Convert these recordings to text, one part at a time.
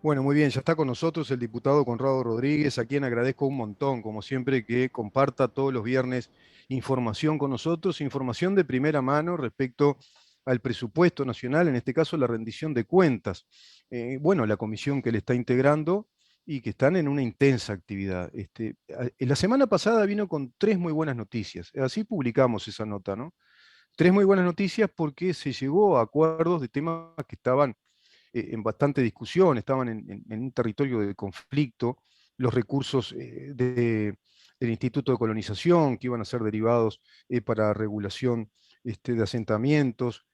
Bueno, muy bien, ya está con nosotros el diputado Conrado Rodríguez, a quien agradezco un montón, como siempre, que comparta todos los viernes información con nosotros, información de primera mano respecto al presupuesto nacional, en este caso la rendición de cuentas. Bueno, la comisión que le está integrando y que están en una intensa actividad. La semana pasada vino con tres muy buenas noticias, así publicamos esa nota, ¿no? Tres muy buenas noticias porque se llegó a acuerdos de temas que estaban en bastante discusión, estaban en un territorio de conflicto, los recursos del Instituto de Colonización que iban a ser derivados para regulación de asentamientos.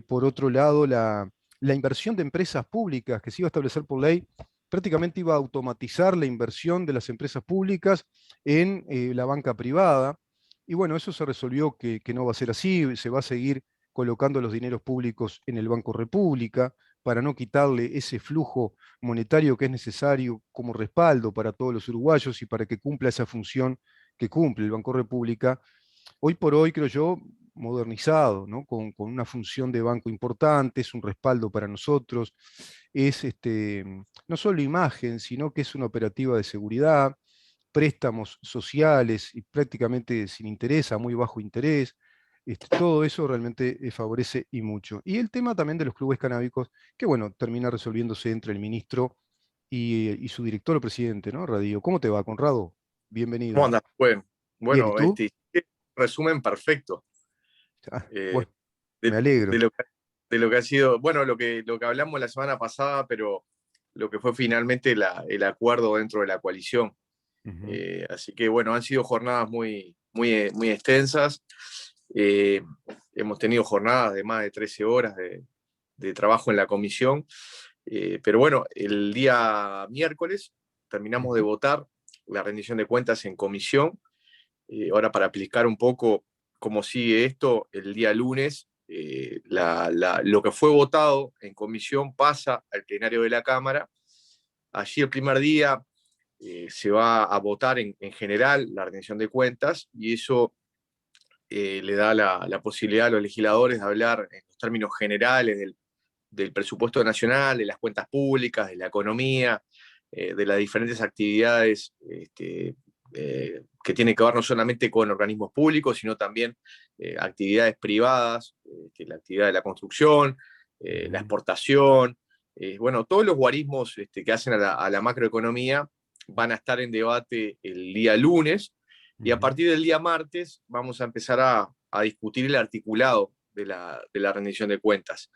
Por otro lado, la inversión de empresas públicas que se iba a establecer por ley prácticamente iba a automatizar la inversión de las empresas públicas en la banca privada. Y bueno, eso se resolvió que no va a ser así, se va a seguir colocando los dineros públicos en el Banco República para no quitarle ese flujo monetario que es necesario como respaldo para todos los uruguayos y para que cumpla esa función que cumple el Banco República, hoy por hoy, creo yo, modernizado, ¿no? Con una función de banco importante, es un respaldo para nosotros, es no solo imagen, sino que es una operativa de seguridad, préstamos sociales y prácticamente sin interés, a muy bajo interés. Todo eso realmente favorece y mucho. Y el tema también de los clubes canábicos, que bueno, termina resolviéndose entre el ministro y su director o presidente, ¿no? Radio. ¿Cómo te va, Conrado? ¿Cómo Bienvenido. andas? Bueno, Bien, ¿y bueno, tú? resumen perfecto Ah, eh, bueno, me de, de alegro. lo que, de lo que ha sido, bueno, lo que hablamos la semana pasada, pero lo que fue finalmente el acuerdo dentro de la coalición. Ujú. Así que bueno, han sido jornadas muy extensas. Eh, Hemos tenido jornadas de más de 13 horas de trabajo en la comisión. Pero bueno, el día miércoles terminamos de Ujú. votar la rendición de cuentas en comisión. Ahora, para aplicar un poco cómo sigue esto, el día lunes, lo que fue votado en comisión pasa al plenario de la Cámara. Allí el primer día se va a votar en general la rendición de cuentas y eso le da la posibilidad a los legisladores de hablar en los términos generales del presupuesto nacional, de las cuentas públicas, de la economía, de las diferentes actividades que tienen que ver no solamente con organismos públicos, sino también actividades privadas, la actividad de la construcción, la Ujú. exportación, bueno, todos los guarismos que hacen a la macroeconomía van a estar en debate el día lunes y a Ujú. partir del día martes vamos a empezar a discutir el articulado de la rendición de cuentas.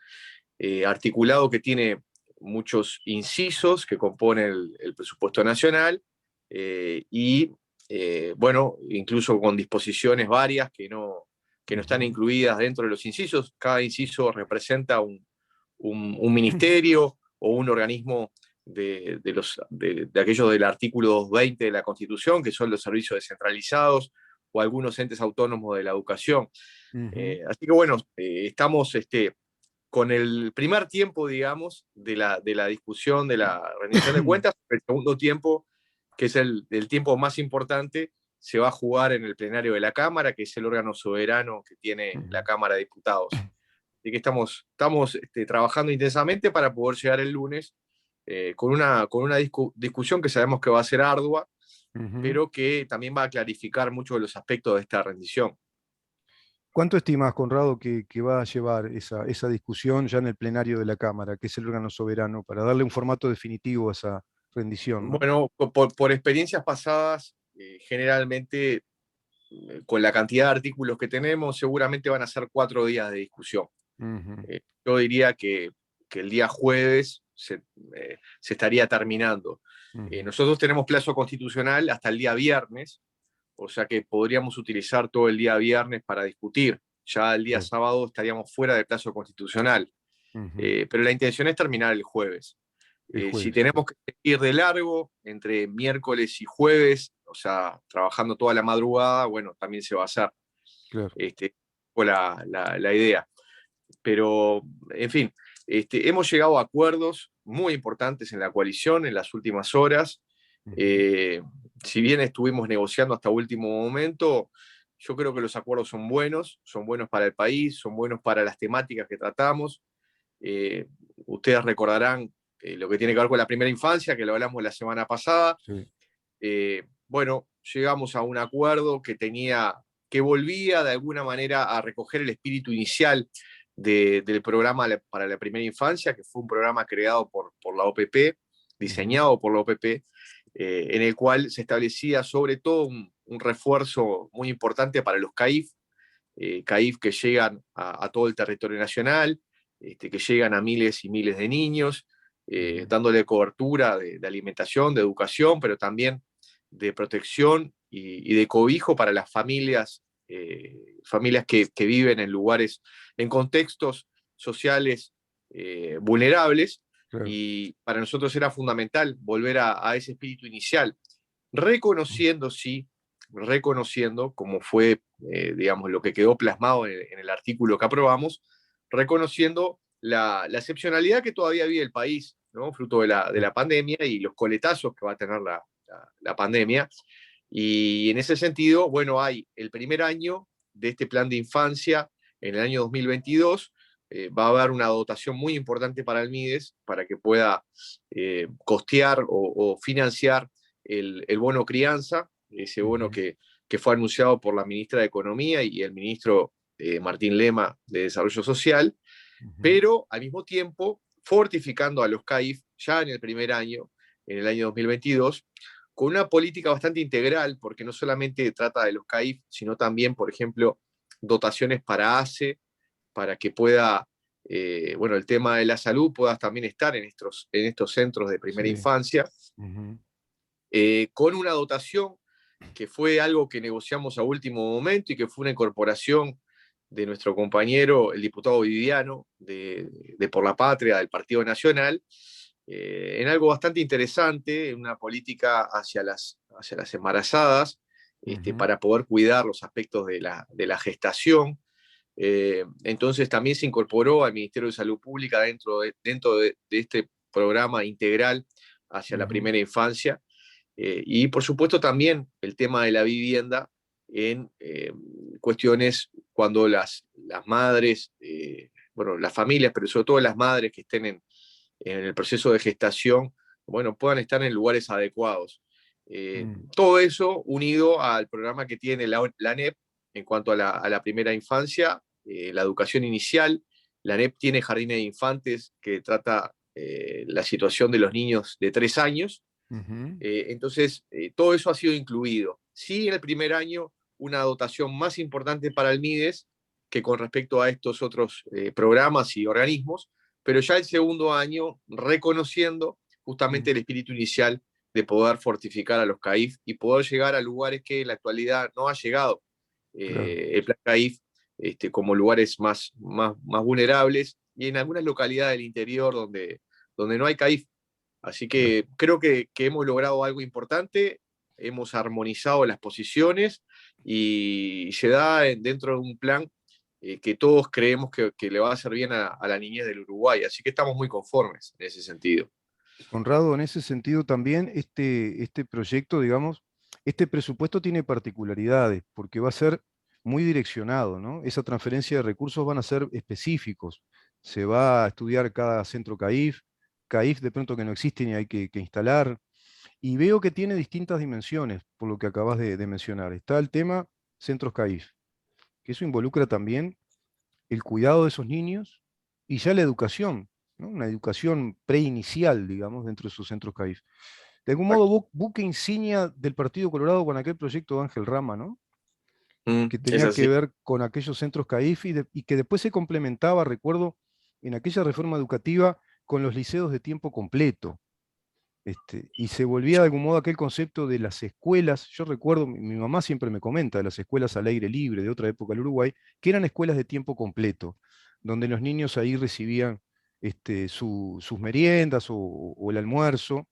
Articulado que tiene muchos incisos que componen el presupuesto nacional y, bueno, incluso con disposiciones varias que no están Ujú. incluidas dentro de los incisos. Cada inciso representa un ministerio o un organismo de aquellos del artículo 220 de la Constitución, que son los servicios descentralizados o algunos entes autónomos de la educación. Ujú. Así que bueno, estamos con el primer tiempo, digamos, de la discusión de la rendición de cuentas. El segundo tiempo, que es el tiempo más importante, se va a jugar en el plenario de la Cámara, que es el órgano soberano que tiene la Ujú. Cámara de Diputados. Así que estamos trabajando intensamente para poder llegar el lunes con una discusión que sabemos que va a ser ardua, Ujú. pero que también va a clarificar muchos de los aspectos de esta rendición. ¿Cuánto estimas, Conrado, que va a llevar esa discusión ya en el plenario de la Cámara, que es el órgano soberano, para darle un formato definitivo a esa rendición, ¿no? Bueno, por experiencias pasadas, generalmente con la cantidad de artículos que tenemos, seguramente van a ser 4 días de discusión. Ujú. Yo diría que el día jueves se estaría terminando. Ujú. Nosotros tenemos plazo constitucional hasta el día viernes, o sea que podríamos utilizar todo el día viernes para discutir. Ya el día Claro. sábado estaríamos fuera del plazo constitucional. Ujú. Pero la intención es terminar el jueves. El Si jueves, tenemos claro. que ir de largo entre miércoles y jueves, o sea, trabajando toda la madrugada, bueno, también se va a hacer. Claro. Fue la idea. Pero, en fin, hemos llegado a acuerdos muy importantes en la coalición en las últimas horas. Ujú. Eh, si bien estuvimos negociando hasta último momento, yo creo que los acuerdos son buenos para el país, son buenos para las temáticas que tratamos. Ustedes recordarán lo que tiene que ver con la primera infancia, que lo hablamos la semana pasada. Sí. Bueno, llegamos a un acuerdo que volvía de alguna manera a recoger el espíritu inicial del programa para la primera infancia, que fue un programa creado por la OPP, diseñado por la OPP, en el cual se establecía sobre todo un refuerzo muy importante para los CAIF, CAIF que llegan a todo el territorio nacional, que llegan a miles y miles de niños, dándole cobertura de alimentación, de educación, pero también de protección y de cobijo para las familias, familias que viven en lugares, en contextos sociales vulnerables, Claro. y para nosotros era fundamental volver a ese espíritu inicial, reconociendo, sí, reconociendo, como fue, digamos, lo que quedó plasmado en el artículo que aprobamos, reconociendo la excepcionalidad que todavía vive el país, ¿no? Fruto de la pandemia y los coletazos que va a tener la pandemia. Y en ese sentido, bueno, hay el primer año de este plan de infancia, en el año 2022, va a haber una dotación muy importante para el MIDES para que pueda costear o financiar el bono crianza, ese bono que fue anunciado por la ministra de Economía y el ministro Martín Lema de Desarrollo Social, pero al mismo tiempo fortificando a los CAIF ya en el primer año, en el año 2022, con una política bastante integral, porque no solamente trata de los CAIF, sino también, por ejemplo, dotaciones para ACE, para que pueda, bueno, el tema de la salud pueda también estar en estos centros de primera Sí. infancia, Ujú. con una dotación que fue algo que negociamos a último momento y que fue una incorporación de nuestro compañero, el diputado Viviano, de Por la Patria, del Partido Nacional, en algo bastante interesante, en una política hacia las embarazadas, para poder cuidar los aspectos de la gestación. Entonces también se incorporó al Ministerio de Salud Pública dentro de este programa integral hacia la primera infancia. Y por supuesto también el tema de la vivienda en cuestiones cuando las madres, bueno, las familias, pero sobre todo las madres que estén en el proceso de gestación, bueno, puedan estar en lugares adecuados. Todo eso unido al programa que tiene la ANEP en cuanto a la primera infancia, la educación inicial. La ANEP tiene jardines de infantes que trata la situación de los niños de 3 años. Entonces, todo eso ha sido incluido. Sí, en el primer año, una dotación más importante para el MIDES que con respecto a estos otros programas y organismos, pero ya el segundo año reconociendo justamente el espíritu inicial de poder fortificar a los CAIF y poder llegar a lugares que en la actualidad no ha llegado Claro. el plan CAIF, como lugares más vulnerables y en algunas localidades del interior donde no hay CAIF. Así Claro. que creo que hemos logrado algo importante, hemos armonizado las posiciones y se da dentro de un plan que todos creemos que le va a hacer bien a la niñez del Uruguay. Así que estamos muy conformes en ese sentido. Conrado, en ese sentido también este proyecto, digamos, este presupuesto tiene particularidades porque va a ser muy direccionado, ¿no? Esa transferencia de recursos van a ser específicos. Se va a estudiar cada centro CAIF, CAIF de pronto que no existen y hay que instalar. Y veo que tiene distintas dimensiones, por lo que acabas de mencionar. Está el tema centros CAIF, que eso involucra también el cuidado de esos niños y ya la educación, ¿no? Una educación preinicial, digamos, dentro de esos centros CAIF. De algún modo, Exacto. buque insignia del Partido Colorado con aquel proyecto de Ángel Rama, ¿no? Que Es tenía que así. ver con aquellos centros CAIF y que después se complementaba, recuerdo, en aquella reforma educativa con los liceos de tiempo completo. Y se volvía de algún modo aquel concepto de las escuelas. Yo recuerdo, mi mamá siempre me comenta de las escuelas al aire libre de otra época del Uruguay, que eran escuelas de tiempo completo, donde los niños ahí recibían sus meriendas o el almuerzo,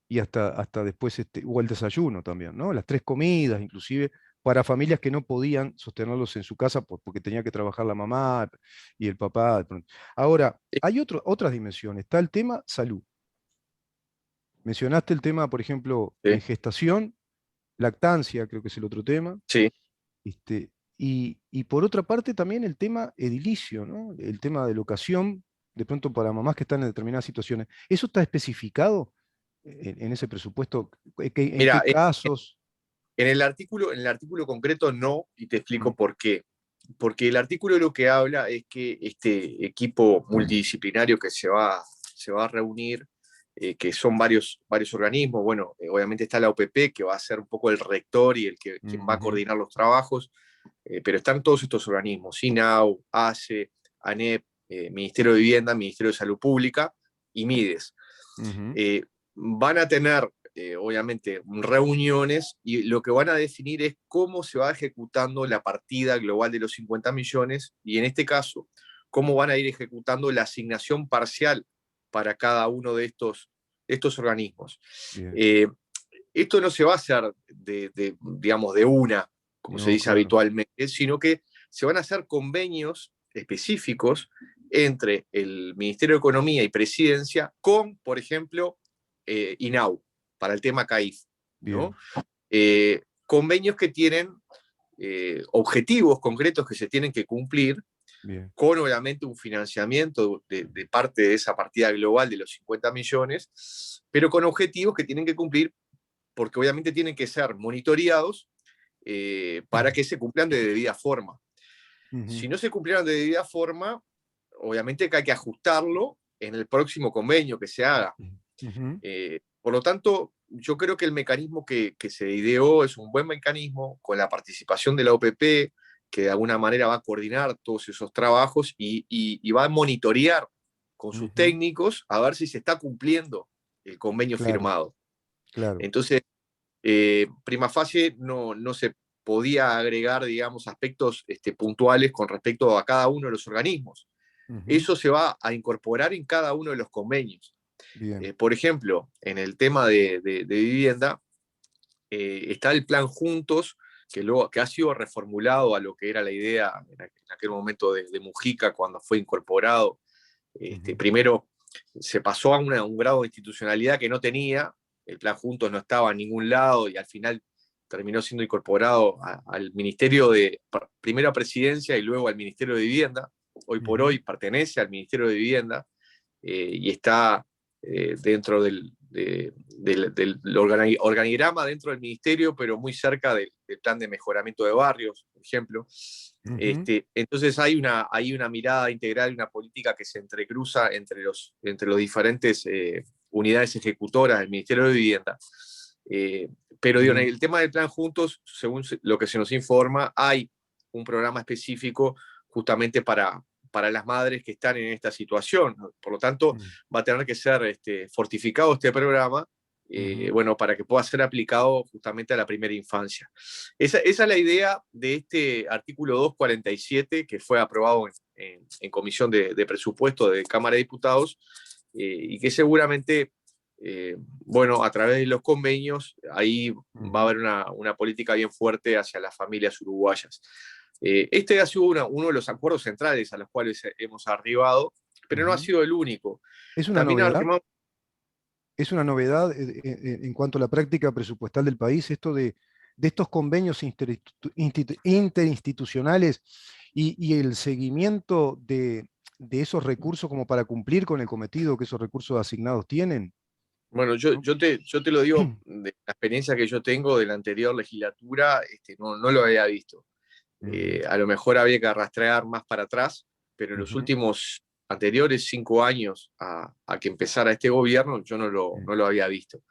y hasta después, o el desayuno también, ¿no? Las tres comidas, inclusive, para familias que no podían sostenerlos en su casa porque tenía que trabajar la mamá y el papá. De pronto. Ahora, hay otras dimensiones. Está el tema salud. Mencionaste el tema, por ejemplo, en Sí, gestación, lactancia, creo que es el otro tema. sí, Y por otra parte también el tema edilicio, ¿no? El tema de locación, de pronto para mamás que están en determinadas situaciones. ¿Eso está especificado en ese presupuesto? ¿En Mira, qué casos? en el artículo concreto no, y te Mm, explico por qué. Porque el artículo lo que habla es que este equipo multidisciplinario que se va a reunir, que son varios organismos, bueno, obviamente está la OPP, que va a ser un poco el rector y quien va a ujú, coordinar los trabajos, pero están todos estos organismos, INAU, ACE, ANEP, Ministerio de Vivienda, Ministerio de Salud Pública y MIDES. ujú, Van a tener, obviamente, reuniones y lo que van a definir es cómo se va ejecutando la partida global de los 50 millones y en este caso, cómo van a ir ejecutando la asignación parcial para cada uno de estos organismos. bien. Eh, Esto no se va a hacer digamos, de una, como se No, dice claro. habitualmente, sino que se van a hacer convenios específicos entre el Ministerio de Economía y Presidencia con, por ejemplo, INAU, para el tema CAIF, ¿no? Bien, Convenios que tienen objetivos concretos que se tienen que cumplir, bien. con obviamente un financiamiento de parte de esa partida global de los 50 millones, pero con objetivos que tienen que cumplir porque obviamente tienen que ser monitoreados para que se cumplan de debida forma. Ujú, Si no se cumplieran de debida forma, obviamente que hay que ajustarlo en el próximo convenio que se haga. ujú, Por lo tanto, yo creo que el mecanismo que se ideó es un buen mecanismo con la participación de la OPP, que de alguna manera va a coordinar todos esos trabajos y va a monitorear con sus ujú. técnicos a ver si se está cumpliendo el convenio Claro, firmado. claro. Entonces, prima facie no se podía agregar, digamos, aspectos puntuales con respecto a cada uno de los organismos. Ujú, Eso se va a incorporar en cada uno de los convenios. bien. Por ejemplo, en el tema de vivienda, está el plan Juntos, que ha sido reformulado a lo que era la idea en aquel momento de Mujica cuando fue incorporado. Ujú, Primero se pasó a un grado de institucionalidad que no tenía, el plan Juntos no estaba en ningún lado y al final terminó siendo incorporado al Ministerio primero a Presidencia y luego al Ministerio de Vivienda. Hoy por ujú, hoy pertenece al Ministerio de Vivienda y está dentro del organigrama dentro del ministerio, pero muy cerca del plan de mejoramiento de barrios, por ejemplo. ujú, Entonces hay una mirada integral, una política que se entrecruza entre los diferentes unidades ejecutoras del Ministerio de Vivienda. Pero digo, en bien. el tema del plan Juntos, según lo que se nos informa, hay un programa específico justamente para las madres que están en esta situación. Por lo tanto, Mm, va a tener que ser fortificado este programa, ujú, bueno, para que pueda ser aplicado justamente a la primera infancia. Esa es la idea de este artículo 247 que fue aprobado en Comisión de Presupuesto de Cámara de Diputados y que seguramente, bueno, a través de los convenios, ahí va a ujú, haber una política bien fuerte hacia las familias uruguayas. Este ha sido uno de los acuerdos centrales a los cuales hemos arribado, pero no ha ujú. sido el único. ¿Es una También novedad? armamos, ¿Es una novedad en cuanto a la práctica presupuestal del país esto de estos convenios interinstitucionales y el seguimiento de esos recursos como para cumplir con el cometido que esos recursos asignados tienen? bueno, ¿No? yo te lo digo de la experiencia que yo tengo de la anterior legislatura, no lo había visto. Mm, A lo mejor había que rastrear más para atrás, pero en los ujú, últimos anteriores 5 años a que empezara este gobierno, yo mm. no lo había visto.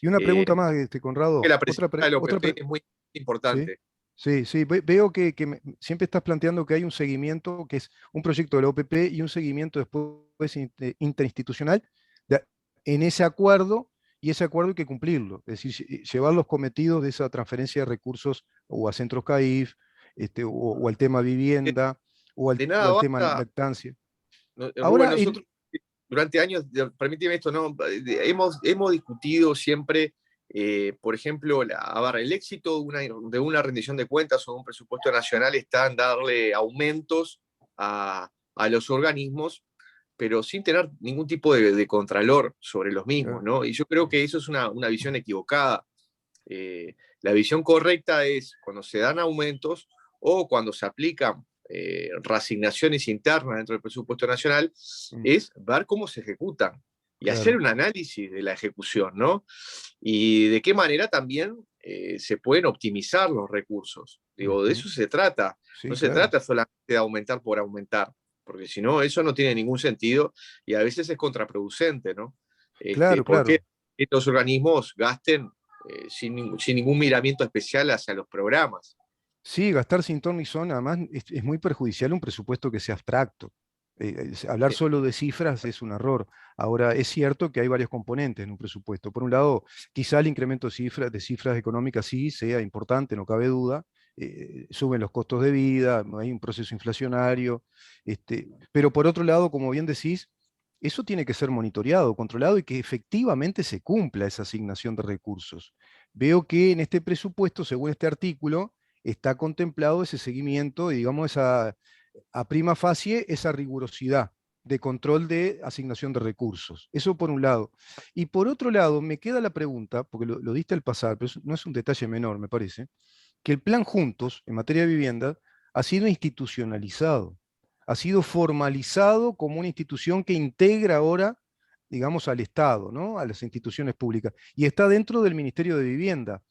Y una Eh, pregunta más, que Conrado. la presencia del OPP es muy ¿Sí? importante. Sí, sí, veo que siempre estás planteando que hay un seguimiento, que es un proyecto de la OPP y un seguimiento después interinstitucional de- en ese acuerdo, y ese acuerdo hay que cumplirlo, es decir, llevar los cometidos de esa transferencia de recursos o a centros CAIF, o al tema vivienda, De o nada al tema basta, lactancia. Rubén, Ahora, nosotros durante años, permíteme esto, ¿no? Hemos discutido siempre, por ejemplo, a ver, el éxito de una rendición de cuentas o de un presupuesto nacional está en darle aumentos a los organismos, pero sin tener ningún tipo de contralor sobre los mismos, claro, ¿no? Y yo creo que eso es una visión equivocada. La visión correcta es cuando se dan aumentos o cuando se aplican reasignaciones internas dentro del presupuesto nacional, es ver cómo se ejecutan y hacer claro. un análisis de la ejecución, ¿no? Y de qué manera también se pueden optimizar los recursos. Digo, de Ujú. eso se trata. Sí, No se claro. trata solamente de aumentar por aumentar, porque si no, eso no tiene ningún sentido y a veces es contraproducente, ¿no? Claro, Porque claro. estos organismos gasten sin ningún miramiento especial hacia los programas. Sí, gastar sin ton ni son, además es muy perjudicial un presupuesto que sea abstracto. Hablar Eh, solo de cifras es un error. Ahora, es cierto que hay varios componentes en un presupuesto. Por un lado, quizá el incremento de cifras económicas sí sea importante, no cabe duda. Suben los costos de vida, hay un proceso inflacionario. Pero por otro lado, como bien decís, eso tiene que ser monitoreado, controlado y que efectivamente se cumpla esa asignación de recursos. Veo que en este presupuesto, según este artículo, está contemplado ese seguimiento y, digamos, a prima facie, esa rigurosidad de control de asignación de recursos. Eso por un lado. Y por otro lado, me queda la pregunta, porque lo diste al pasar, pero no es un detalle menor, me parece, que el plan Juntos, en materia de vivienda, ha sido institucionalizado, ha sido formalizado como una institución que integra ahora, digamos, al Estado, ¿no? A las instituciones públicas, y está dentro del Ministerio de Vivienda.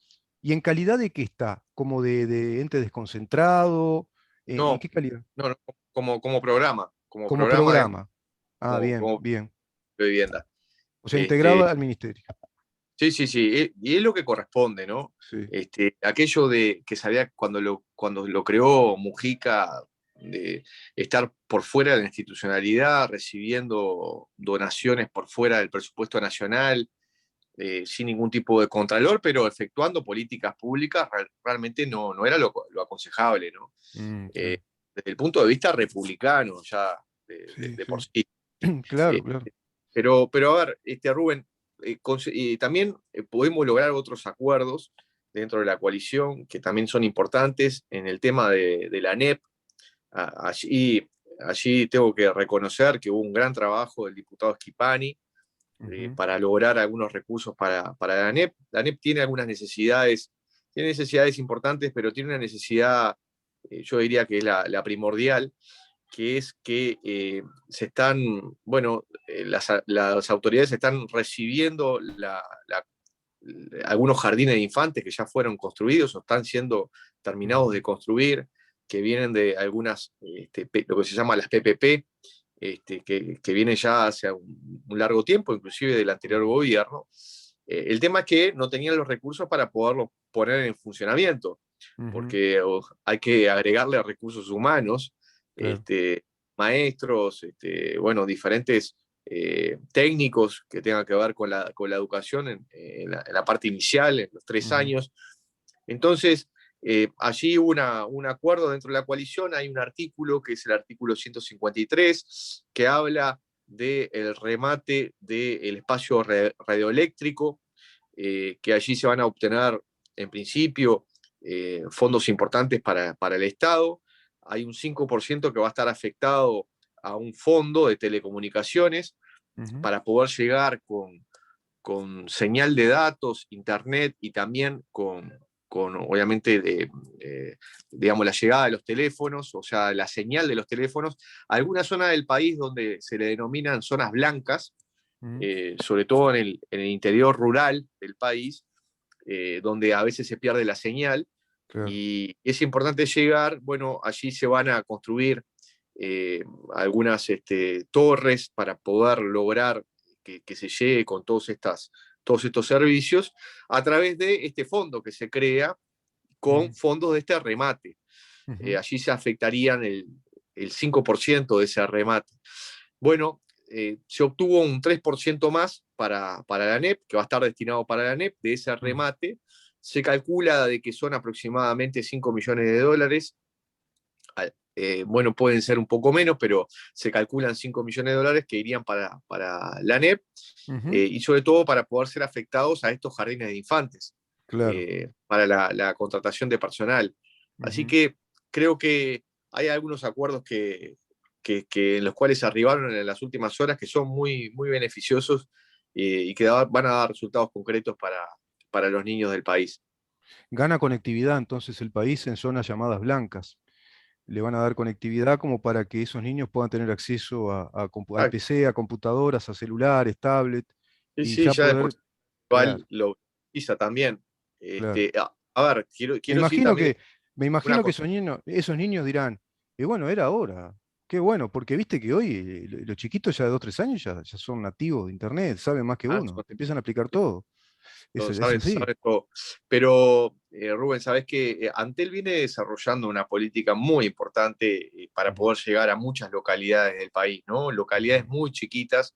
¿Y en calidad de qué está? ¿Como de ente desconcentrado? ¿En no, qué calidad? no, no, como Como programa de, programa. Ah, bien, como bien. de vivienda. O sea, integrado Este, al ministerio. sí, sí, sí, y es lo que corresponde, ¿no? Sí. Aquello de que sabía cuando lo creó Mujica, de estar por fuera de la institucionalidad, recibiendo donaciones por fuera del presupuesto nacional, sin ningún tipo de contralor, pero efectuando políticas públicas, realmente no era lo aconsejable, ¿no? Claro. Desde el punto de vista republicano, ya Sí, de por sí. sí. Claro, Eh, claro. pero a ver, Rubén, también podemos lograr otros acuerdos dentro de la coalición que también son importantes en el tema de la ANEP. Allí tengo que reconocer que hubo un gran trabajo del diputado Schipani Ujú. para lograr algunos recursos para la ANEP. La ANEP tiene algunas necesidades, tiene necesidades importantes, pero tiene una necesidad, yo diría que es la primordial, que es que se están, bueno, las autoridades están recibiendo algunos jardines de infantes que ya fueron construidos o están siendo terminados Ujú. de construir, que vienen de algunas, lo que se llama las PPP, que viene ya hace un largo tiempo, inclusive del anterior Ujú. gobierno. El tema es que no tenían los recursos para poderlo poner en funcionamiento, Ujú. porque hay que agregarle recursos humanos, Claro. este, maestros, bueno, diferentes técnicos que tengan que ver con la educación en la parte inicial, en los 3 años. Entonces, allí hubo un acuerdo dentro de la coalición, hay un artículo que es el artículo 153, que habla del remate del espacio radioeléctrico, que allí se van a obtener, en principio, fondos importantes para el Estado. Hay un 5% que va a estar afectado a un fondo de telecomunicaciones Ujú. para poder llegar con señal de datos, internet y también con obviamente, digamos, la llegada de los teléfonos, o sea, la señal de los teléfonos, a alguna zona del país donde se le denominan zonas blancas, Ujú. sobre todo en el interior rural del país, donde a veces se pierde la señal, Claro. y es importante llegar, bueno, allí se van a construir eh, algunas torres para poder lograr que se llegue con todos estos servicios a través de este fondo que se crea con Ujú. fondos de este remate. Ujú. Allí se afectarían el 5% de ese remate. Bueno, se obtuvo un 3% más para la ANEP, que va a estar destinado para la ANEP, de ese Ujú. remate. Se calcula de que son aproximadamente 5 millones de dólares. Bueno, pueden ser un poco menos, pero se calculan 5 millones de dólares que irían para la ANEP, Ujú. y sobre todo para poder ser afectados a estos jardines de infantes, Claro. para la contratación de personal. Así Ujú. que creo que hay algunos acuerdos en los cuales se arribaron en las últimas horas que son muy, muy beneficiosos, y que van a dar resultados concretos para los niños del país. Gana conectividad entonces el país en zonas llamadas blancas. le van a dar conectividad como para que esos niños puedan tener acceso al Ah, PC, a computadoras, a celulares, tablet, sí, y sí, ya ya de por poder, sí claro, igual lo utiliza también. claro. A ver, Me quiero decir imagino también que, me una imagino que cosa. esos niños dirán, y bueno, era hora. Qué bueno, porque viste que hoy los chiquitos ya de 2 3 años ya son nativos de Internet, saben más que Ah, uno, te empiezan a explicar todo. Es saben, así. saben todo. Pero, Rubén, sabes que Antel viene desarrollando una política muy importante para Ujú, poder llegar a muchas localidades del país, ¿no? ujú, Localidades muy chiquitas,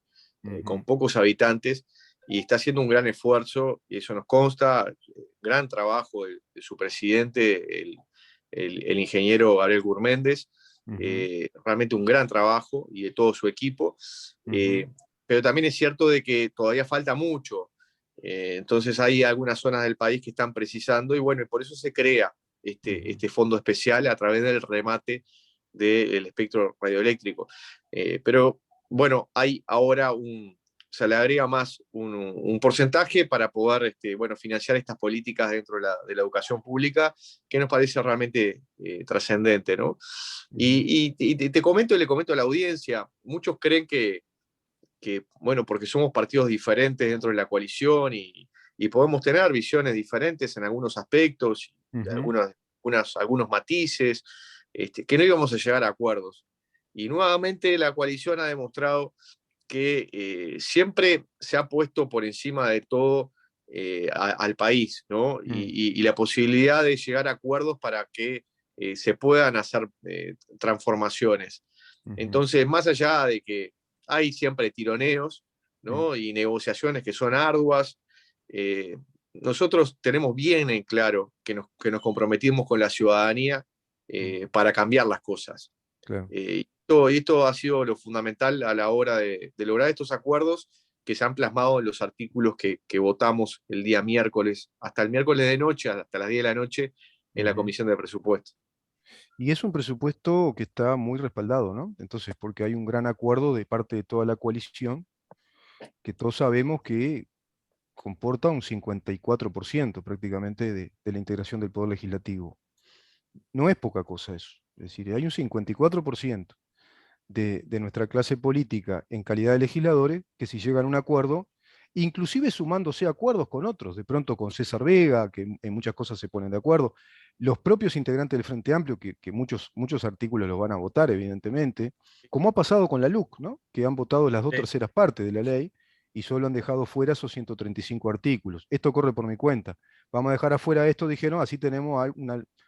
con ujú, pocos habitantes, y está haciendo un gran esfuerzo, y eso nos consta, gran trabajo de su presidente, el ingeniero Gabriel Gurméndez, ujú, realmente un gran trabajo, y de todo su equipo. ujú, Pero también es cierto de que todavía falta mucho. Entonces hay algunas zonas del país que están precisando y bueno, y por eso se crea ujú, este fondo especial a través del remate del espectro radioeléctrico. Pero bueno, hay ahora se le agrega más un porcentaje para poder bueno, financiar estas políticas dentro de la educación pública, que nos parece realmente trascendente, ¿no? ujú, Y te comento y le comento a la audiencia, muchos creen bueno, porque somos partidos diferentes dentro de la coalición y podemos tener visiones diferentes en algunos aspectos, ujú, algunos matices, que no íbamos a llegar a acuerdos. Y nuevamente la coalición ha demostrado que siempre se ha puesto por encima de todo al país, ¿no? ujú, Y la posibilidad de llegar a acuerdos para que se puedan hacer transformaciones. ujú, Entonces, más allá de que hay siempre tironeos, ujú, ¿no? Y negociaciones que son arduas, eh, nosotros tenemos bien en claro que nos comprometimos con la ciudadanía ujú, para cambiar las cosas. claro. Y esto ha sido lo fundamental a la hora de lograr estos acuerdos que se han plasmado en los artículos que votamos el día miércoles, hasta el miércoles de noche, hasta las 10 de la noche, en la Ujú. Comisión de Presupuestos. Y es un presupuesto que está muy respaldado, ¿no? Entonces, porque hay un gran acuerdo de parte de toda la coalición, que todos sabemos que comporta un 54% prácticamente de la integración del Poder Legislativo. No es poca cosa eso. Es decir, hay un 54% de nuestra clase política en calidad de legisladores que si llegan a un acuerdo, inclusive sumándose a acuerdos con otros, de pronto con César Vega, que en muchas cosas se ponen de acuerdo, los propios integrantes del Frente Amplio, que muchos artículos los van a votar, evidentemente, como ha pasado con la LUC, ¿no? Que han votado las dos Sí, terceras partes de la ley y solo han dejado fuera esos 135 artículos. Esto corre por mi cuenta. Vamos a dejar afuera esto, dijeron, así tenemos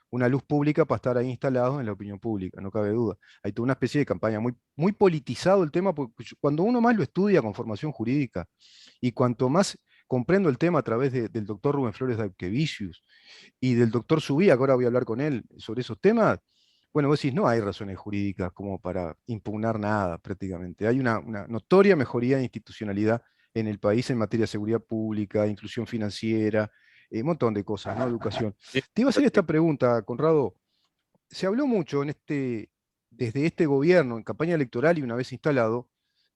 una luz pública para estar ahí instalados en la opinión pública, no cabe duda. Hay toda una especie de campaña muy politizado el tema, porque cuando uno más lo estudia con formación jurídica y cuanto más comprendo el tema a través del doctor Rubén Flores de Arquevicius y del doctor Subía, que ahora voy a hablar con él sobre esos temas, bueno, vos decís, no hay razones jurídicas como para impugnar nada prácticamente. Hay una notoria mejoría de institucionalidad en el país en materia de seguridad pública, inclusión financiera, un montón de cosas, ¿no? Educación. sí, Te iba a hacer esta pregunta, Conrado. Se habló mucho desde este gobierno, en campaña electoral y una vez instalado,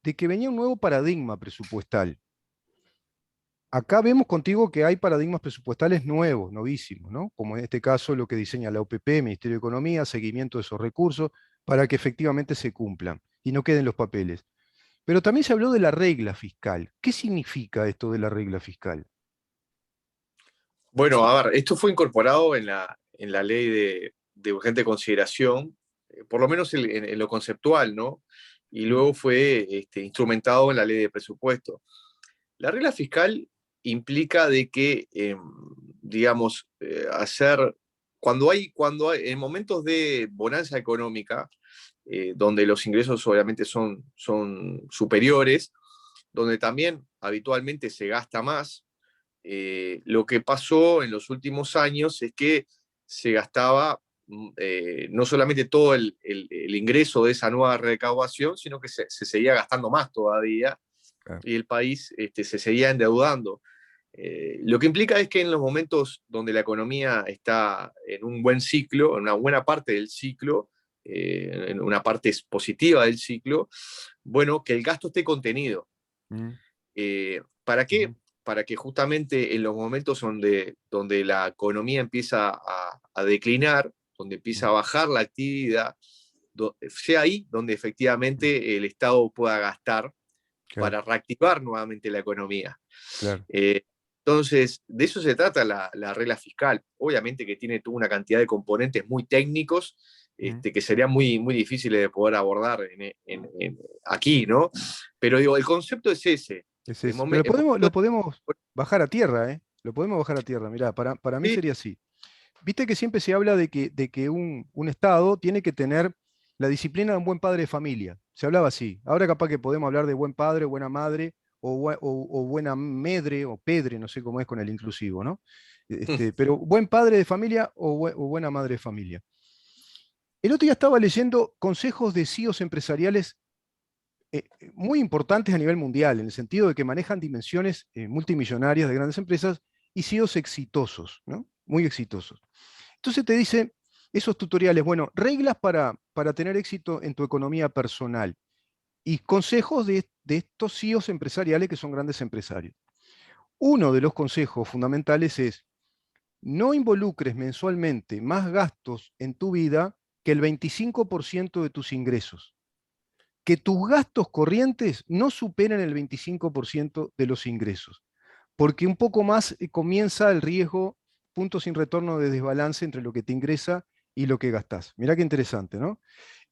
de que venía un nuevo paradigma presupuestal. Acá vemos contigo que hay paradigmas presupuestales nuevos, novísimos, ¿no? Como en este caso lo que diseña la OPP, Ministerio de Economía, seguimiento de esos recursos, para que efectivamente se cumplan y no queden los papeles. Pero también se habló de la regla fiscal. ¿Qué significa esto de la regla fiscal? bueno, a ver, esto fue incorporado en la ley de urgente consideración, por lo menos en lo conceptual, ¿no? Y Mm, luego fue instrumentado en la ley de presupuesto. La regla fiscal implica de que, digamos, en momentos de bonanza económica, donde los ingresos obviamente son superiores, donde también habitualmente se gasta más, lo que pasó en los últimos años es que se gastaba no solamente todo el ingreso de esa nueva recaudación, sino que se seguía gastando más todavía claro. y el país se seguía endeudando. Lo que implica es que en los momentos donde la economía está en un buen ciclo, en una buena parte del ciclo, en una parte positiva del ciclo, bueno, que el gasto esté contenido. Mm, ¿Para qué? ujú, Para que justamente en los momentos donde la economía empieza a declinar, donde empieza a bajar la actividad, sea ahí donde efectivamente el Estado pueda gastar Claro, para reactivar nuevamente la economía. claro. Eh, entonces, de eso se trata la regla fiscal. Obviamente que tiene toda una cantidad de componentes muy técnicos que serían muy, muy difíciles de poder abordar aquí, ¿no? Pero digo, el concepto es ese. Es En ese. Pero lo momentos, podemos bajar a tierra, ¿eh? Lo podemos bajar a tierra. Mirá, para mí sí, sería así. Viste que siempre se habla de que un Estado tiene que tener la disciplina de un buen padre de familia. Se hablaba así. Ahora capaz que podemos hablar de buen padre, buena madre, o buena medre, o pedre, no sé cómo es con el inclusivo, ¿no? Pero buen padre de familia o buena madre de familia. El otro día estaba leyendo consejos de CEOs empresariales muy importantes a nivel mundial, en el sentido de que manejan dimensiones multimillonarias de grandes empresas y CEOs exitosos, ¿no? Muy exitosos. Entonces te dice esos tutoriales, bueno, reglas para tener éxito en tu economía personal y consejos de estos CEOs empresariales que son grandes empresarios. Uno de los consejos fundamentales es, no involucres mensualmente más gastos en tu vida que el 25% de tus ingresos. Que tus gastos corrientes no superen el 25% de los ingresos, porque un poco más comienza el riesgo, punto sin retorno de desbalance entre lo que te ingresa y lo que gastás. Mirá qué interesante, ¿no?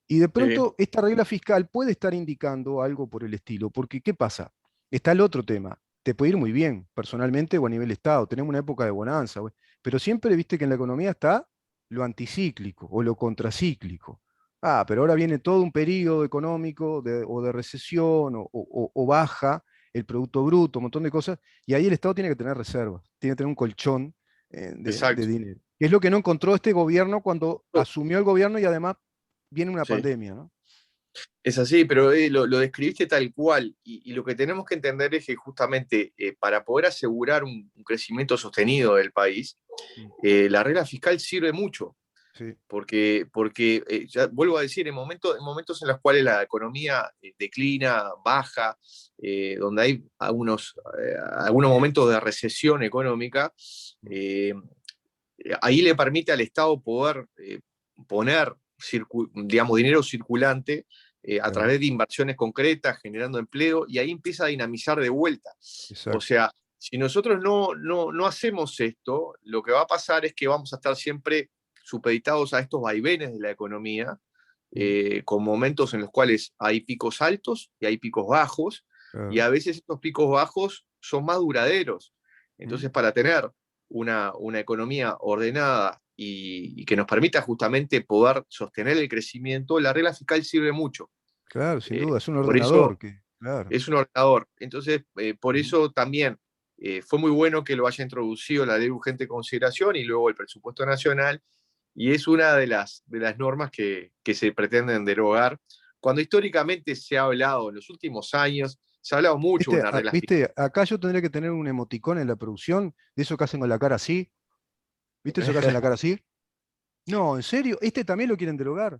Y de sí, pronto esta regla fiscal puede estar indicando algo por el estilo, porque ¿qué pasa? Está el otro tema. Te puede ir muy bien, personalmente o a nivel Estado. Tenemos una época de bonanza, güey. Pero siempre viste que en la economía está lo anticíclico o lo contracíclico. Ah, pero ahora viene todo un periodo económico o de recesión o baja el Producto Bruto, un montón de cosas, y ahí el Estado tiene que tener reservas, tiene que tener un colchón de exacto. dinero. Que es lo que no encontró este gobierno cuando asumió el gobierno y además viene una Sí. pandemia, ¿no? Es así, pero lo describiste tal cual. Y lo que tenemos que entender es que justamente para poder asegurar un crecimiento sostenido del país, Mm, la regla fiscal sirve mucho. sí, Porque ya vuelvo a decir, en momentos en los cuales la economía declina, baja, donde hay algunos momentos de recesión económica, mm, eh, ahí le permite al Estado poder poner, digamos, dinero circulante a claro, través de inversiones concretas, generando empleo, y ahí empieza a dinamizar de vuelta. O exacto. sea, si nosotros no hacemos esto, lo que va a pasar es que vamos a estar siempre supeditados a estos vaivenes de la economía, Mm, con momentos en los cuales hay picos altos y hay picos bajos, y claro, a veces estos picos bajos son más duraderos. mm, Entonces, para tener una economía ordenada y que nos permita justamente poder sostener el crecimiento, la regla fiscal sirve mucho. claro, sin Eh, duda, es un por eso ordenador que, claro. es un ordenador. Entonces, por Mm, eso también fue muy bueno que lo haya introducido la ley de urgente consideración y luego el presupuesto nacional, y es una de las normas que se pretenden derogar, cuando históricamente se ha hablado en los últimos años, se ha hablado mucho de una regla fiscal. ¿Viste? Acá yo tendría que tener un emoticón en la producción, de eso que hacen con la cara así. ¿Viste eso que hacen la cara así? No, en serio, este también lo quieren derogar.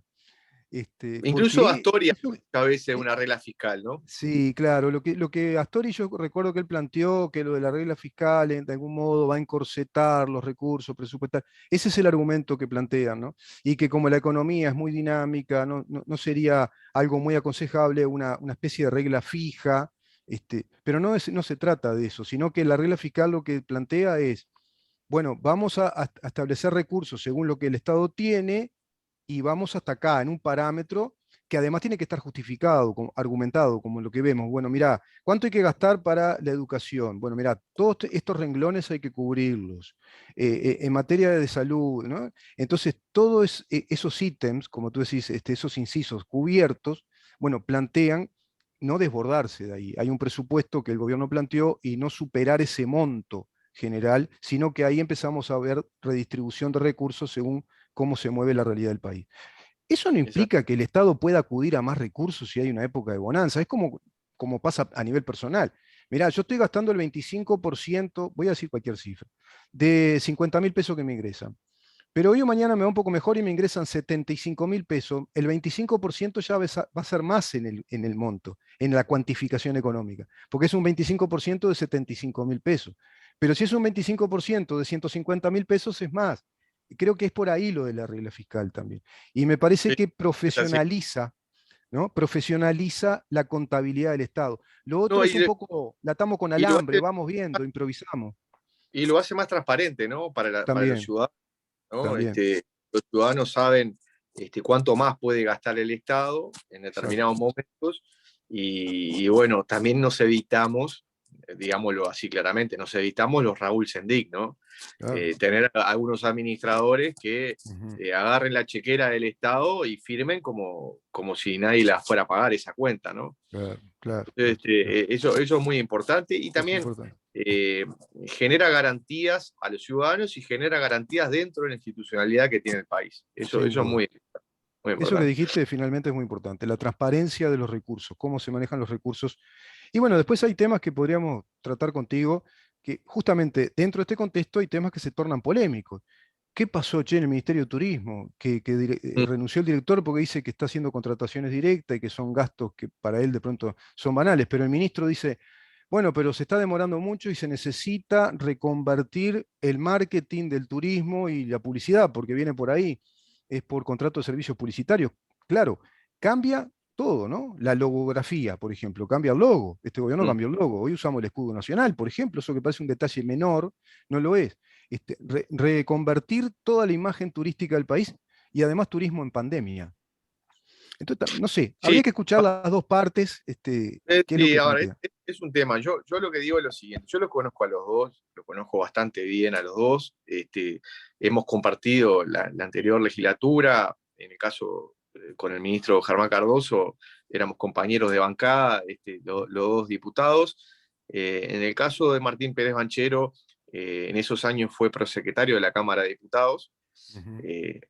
Incluso Porque Astoria eso, a veces eh, una regla fiscal, ¿no? sí, claro, lo que Astori yo recuerdo que él planteó, que lo de la regla fiscal de algún modo va a encorsetar los recursos presupuestarios, ese es el argumento que plantean, ¿no? Y que como la economía es muy dinámica, no sería algo muy aconsejable una especie de regla fija, pero no se trata de eso, sino que la regla fiscal lo que plantea es, bueno, vamos a establecer recursos según lo que el Estado tiene y vamos hasta acá, en un parámetro que además tiene que estar justificado, argumentado, como lo que vemos. Bueno, mira, ¿cuánto hay que gastar para la educación? Bueno, mira, todos estos renglones hay que cubrirlos. En materia de salud, ¿no? Entonces, todos esos ítems, como tú decís, esos incisos cubiertos, bueno, plantean no desbordarse de ahí. Hay un presupuesto que el gobierno planteó y no superar ese monto general, sino que ahí empezamos a ver redistribución de recursos según cómo se mueve la realidad del país. Eso no Esa- implica que el Estado pueda acudir a más recursos si hay una época de bonanza. Es como pasa a nivel personal. Mirá, yo estoy gastando el 25%, voy a decir cualquier cifra, de 50.000 pesos que me ingresan. Pero hoy o mañana me va un poco mejor y me ingresan 75.000 pesos. El 25% ya va a ser más en el monto, en la cuantificación económica, porque es un 25% de 75.000 pesos. Pero si es un 25% de 150.000 pesos, es más. Creo que es por ahí lo de la regla fiscal también. Y me parece Sí, que es así. profesionaliza, ¿no? Profesionaliza la contabilidad del Estado. Lo otro No, es un poco, la atamos con y lo alambre, hace, vamos viendo, improvisamos. y lo hace más transparente, ¿no? Para los También, ciudadanos, ¿no? también. Los ciudadanos saben cuánto más puede gastar el Estado en Exacto. determinados momentos y bueno, también nos evitamos, digámoslo así claramente, nos evitamos los Raúl Sendic, ¿no? Claro. Tener algunos administradores que Ujú. agarren la chequera del Estado y firmen como si nadie la fuera a pagar esa cuenta, ¿no? Claro, claro, Entonces, claro. eso es muy importante y Es también importante. eh, genera garantías a los ciudadanos y genera garantías dentro de la institucionalidad que tiene el país. Eso Sin es duda. muy Eso que importante. dijiste finalmente es muy importante, la transparencia de los recursos, cómo se manejan los recursos. Y bueno, después hay temas que podríamos tratar contigo, que justamente dentro de este contexto hay temas que se tornan polémicos. ¿Qué pasó, che, en el Ministerio de Turismo? Mm, Renunció el director porque dice que está haciendo contrataciones directas y que son gastos que para él de pronto son banales, pero el ministro dice, bueno, pero se está demorando mucho y se necesita reconvertir el marketing del turismo y la publicidad, porque viene por ahí, es por contrato de servicios publicitarios. Claro, cambia todo, ¿no? La logografía, por ejemplo, cambia el logo. Este gobierno mm. cambió el logo. Hoy usamos el escudo nacional, por ejemplo, eso que parece un detalle menor, no lo es. Reconvertir toda la imagen turística del país y además turismo en pandemia. Entonces, no sé, Sí, habría que escuchar las dos partes, qué es lo sí, que ahora plantea. es un tema. Yo lo que digo es lo siguiente, yo los conozco a los dos, los conozco bastante bien a los dos. Hemos compartido la anterior legislatura, en el caso con el ministro Germán Cardoso, éramos compañeros de bancada, los dos diputados. En el caso de Martín Pérez Banchero, en esos años fue prosecretario de la Cámara de Diputados. Ujú.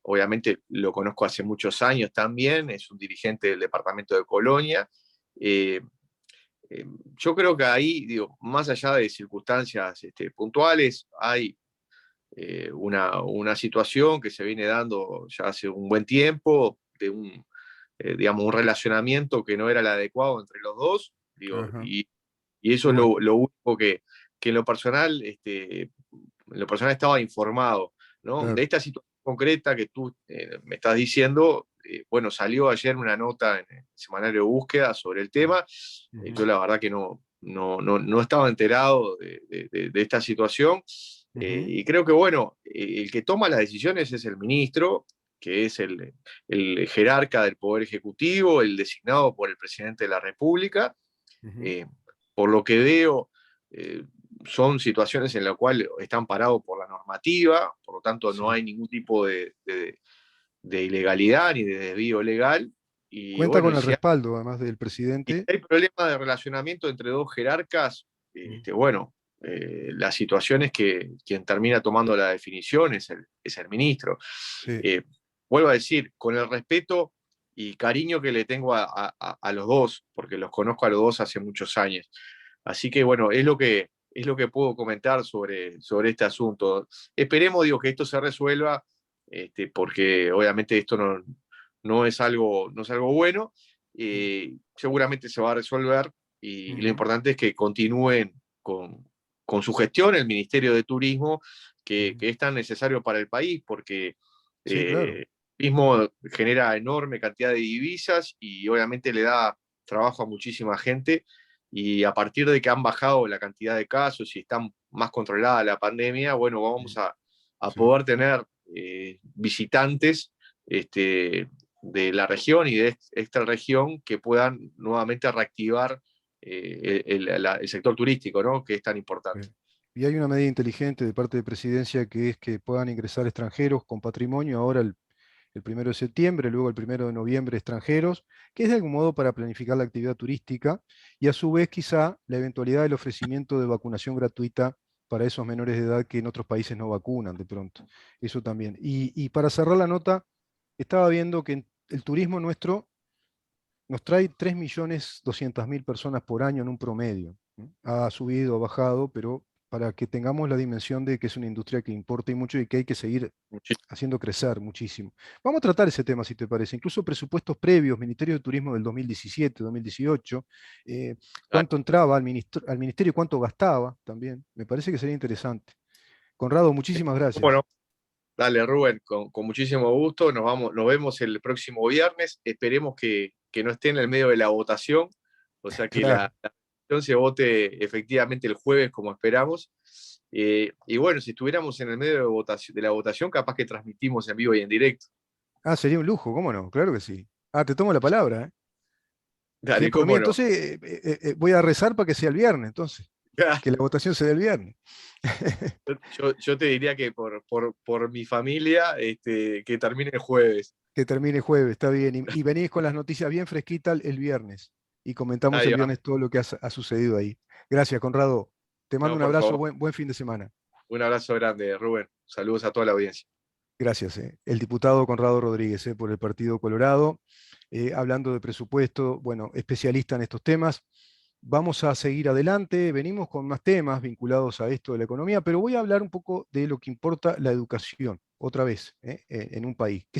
Obviamente lo conozco hace muchos años también, es un dirigente del departamento de Colonia. Eh, yo creo que ahí, digo, más allá de circunstancias puntuales, hay una situación que se viene dando ya hace un buen tiempo, de digamos, un relacionamiento que no era el adecuado entre los dos, digo, Ajá. y eso Y es bueno, lo único que en lo personal estaba informado, ¿no? De claro. esta situación concreta que tú me estás diciendo, bueno, salió ayer una nota en el semanario de búsqueda sobre el tema. Ujú, Yo la verdad que no estaba enterado de esta situación. ujú, Y creo que, bueno, el que toma las decisiones es el ministro, que es el jerarca del Poder Ejecutivo, el designado por el presidente de la República. ujú. Eh, por lo que veo, eh, son situaciones en las cuales están parados por la normativa, por lo tanto no Sí. hay ningún tipo de ilegalidad ni de desvío legal. Y Cuenta bueno, con y el si hay, respaldo, además del y si presidente. hay problema de relacionamiento entre dos jerarcas, Mm, bueno, la situación es que quien termina tomando la definición es el ministro. sí, Eh, Vuelvo a decir, con el respeto y cariño que le tengo a los dos, porque los conozco a los dos hace muchos años. Así que bueno, es lo que puedo comentar sobre este asunto. Esperemos, digo, que esto se resuelva, porque obviamente esto no es algo bueno. mm, Seguramente se va a resolver y lo ujú, importante es que continúen con su gestión el Ministerio de Turismo, ujú. que es tan necesario para el país, porque Sí, claro. el turismo genera enorme cantidad de divisas y obviamente le da trabajo a muchísima gente. Y a partir de que han bajado la cantidad de casos y están más controlada la pandemia, bueno, vamos Mm, a sí. poder tener visitantes de la región y de esta región que puedan nuevamente reactivar el sector turístico, ¿no? Que es tan Sí. importante. Y hay una medida inteligente de parte de Presidencia que es que puedan ingresar extranjeros con patrimonio ahora el 1 de septiembre, luego el 1 de noviembre extranjeros, que es de algún modo para planificar la actividad turística y a su vez quizá la eventualidad del ofrecimiento de vacunación gratuita para esos menores de edad que en otros países no vacunan de pronto. Eso también. Y para cerrar la nota, estaba viendo que el turismo nuestro nos trae 3.200.000 personas por año en un promedio, ¿no? Ha subido, ha bajado, pero para que tengamos la dimensión de que es una industria que importa y mucho y que hay que seguir haciendo crecer muchísimo. Vamos a tratar ese tema, si te parece. Incluso presupuestos previos, Ministerio de Turismo del 2017, 2018, cuánto entraba al ministerio y cuánto gastaba también. Me parece que sería interesante. Conrado, muchísimas gracias. Bueno, Dale, Rubén, con muchísimo gusto. Nos vemos el próximo viernes. Esperemos que no esté en el medio de la votación, o sea que Claro. la votación se vote efectivamente el jueves como esperamos. Y bueno, si estuviéramos en el medio de la votación, capaz que transmitimos en vivo y en directo. Ah, sería un lujo, ¿cómo no? Claro que sí. Ah, te tomo la palabra, ¿eh? Bien Dale, por mí, cómo no. entonces voy a rezar para que sea el viernes, entonces, que la votación sea el viernes. Yo te diría que por mi familia, que termine el jueves. Que termine jueves, está bien. Y venís con las noticias bien fresquitas el viernes. Y comentamos Ahí el va. viernes todo lo que ha sucedido ahí. Gracias, Conrado. Te mando No, un por abrazo, favor. buen fin de semana. Un abrazo grande, Rubén. Saludos a toda la audiencia. Gracias. El diputado Conrado Rodríguez, por el Partido Colorado, hablando de presupuesto, bueno, especialista en estos temas. Vamos a seguir adelante, venimos con más temas vinculados a esto de la economía, pero voy a hablar un poco de lo que importa la educación, otra vez, en un país. ¿Qué